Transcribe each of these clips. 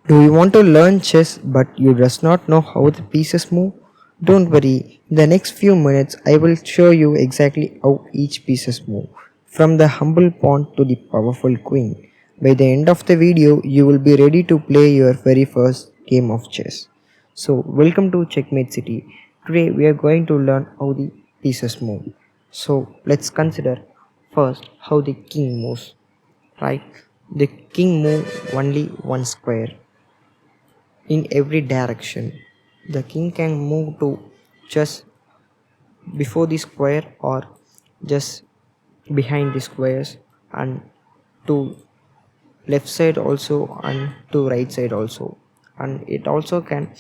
Do you want to learn chess but you does not know how the pieces move? Don't worry, in the next few minutes I will show you exactly how each pieces move, from the humble pawn to the powerful queen. By the end of the video, you will be ready to play your very first game of chess. So, welcome to Checkmate City. Today we are going to learn how the pieces move. So, let's consider first how the king moves, right? The king move only one square in every direction. The king can move to just before the square or just behind the squares, and to left side also and to right side also, and it also can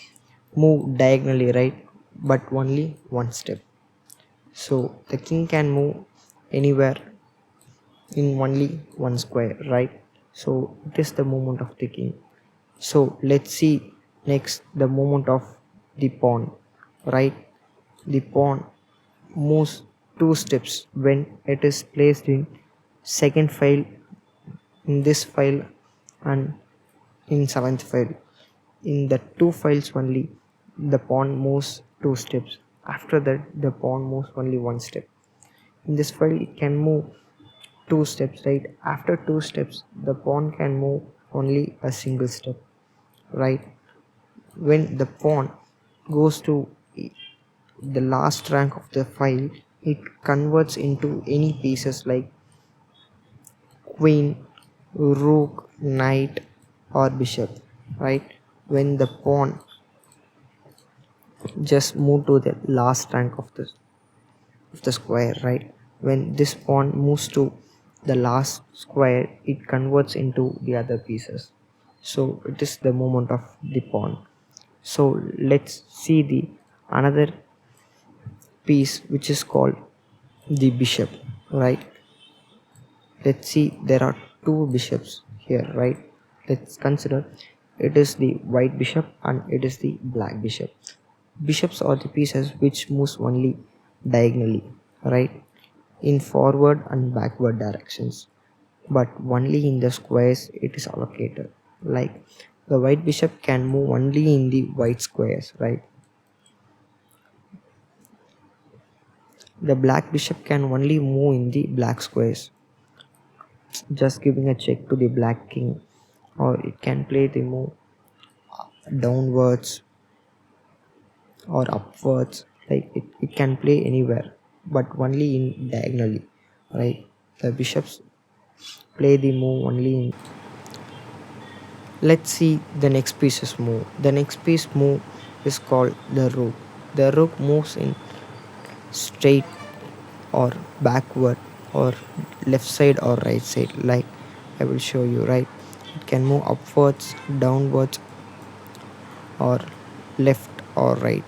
move diagonally, right, but only one step. So the king can move anywhere in only one square, right? So it is the movement of the king. So let's see next the movement of the pawn, right? The pawn moves two steps when it is placed in second file in this file and in seventh file. In the two files only the pawn moves two steps. After that the pawn moves only one step. In this file it can move two steps, right? After two steps the pawn can move only a single step, right? When the pawn goes to the last rank of the file, it converts into any pieces like queen, rook, knight, or bishop, right? When the pawn just move to the last rank of the square, right? When this pawn moves to the last square, it converts into the other pieces. So it is the movement of the pawn. So let's see the another piece which is called the bishop, right? Let's see, there are two bishops here, right? Let's consider it is the white bishop and it is the black bishop. Bishops are the pieces which moves only diagonally, right, in forward and backward directions, but only in the squares it is allocated. Like the white bishop can move only in the white squares, right? The black bishop can only move in the black squares. Just giving a check to the black king, or it can play the move downwards or upwards, like it can play anywhere but only in diagonally, right? The bishops play the move only in. Let's see the next piece's move. The next piece move is called the rook. The rook moves in straight or backward or left side or right side, like I will show you, right? It can move upwards, downwards, or left or right,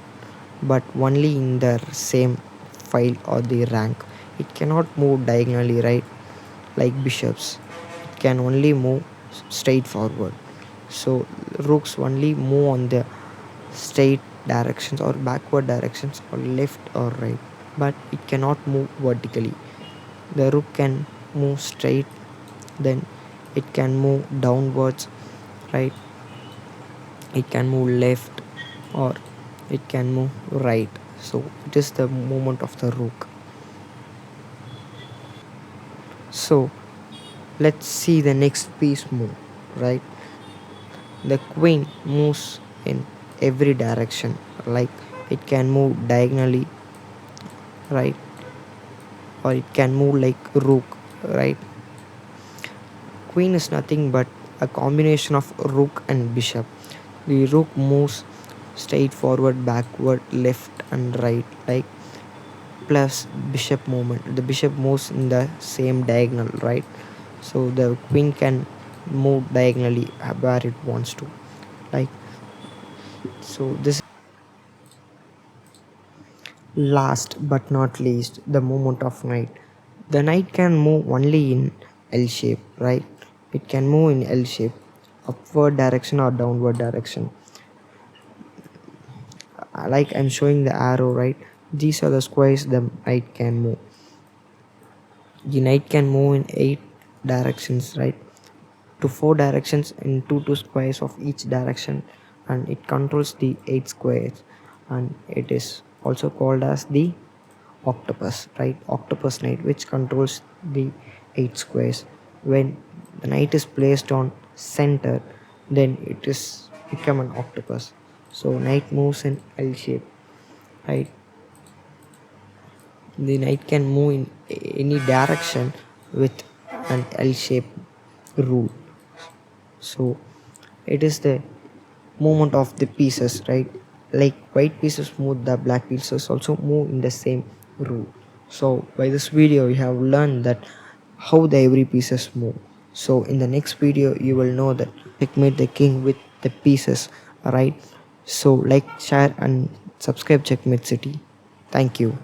but only in the same file or the rank. It cannot move diagonally, right, like bishops. It can only move straight forward. So rooks only move on the straight directions or backward directions or left or right, but it cannot move vertically. The rook can move straight, then it can move downwards, right? It can move left or it can move right. So it is the movement of the rook. So let's see the next piece move, right? The queen moves in every direction, like it can move diagonally, right, or it can move like rook, right? Queen is nothing but a combination of rook and bishop. The rook moves straight forward, backward, left and right, like plus bishop movement. The bishop moves in the same diagonal, right? So the queen can move diagonally where it wants to, like so. This last but not least, the movement of knight. The knight can move only in L shape, right? It can move in L shape, upward direction or downward direction. Like I'm showing the arrow, right? These are the squares the knight can move. The knight can move in 8 directions, right? to 4 directions in 2 squares of each direction, and it controls the 8 squares, and it is also called as the octopus, right? Octopus knight, which controls the 8 squares. When the knight is placed on center, then it is become an octopus. So knight moves in L shape, right? The knight can move in any direction with an L shape rule. So it is the movement of the pieces, right? Like white pieces move, the black pieces also move in the same rule. So by this video you have learned that how the every pieces move. So in the next video you will know that checkmate the king with the pieces, right? So like, share and subscribe Checkmate City. Thank you.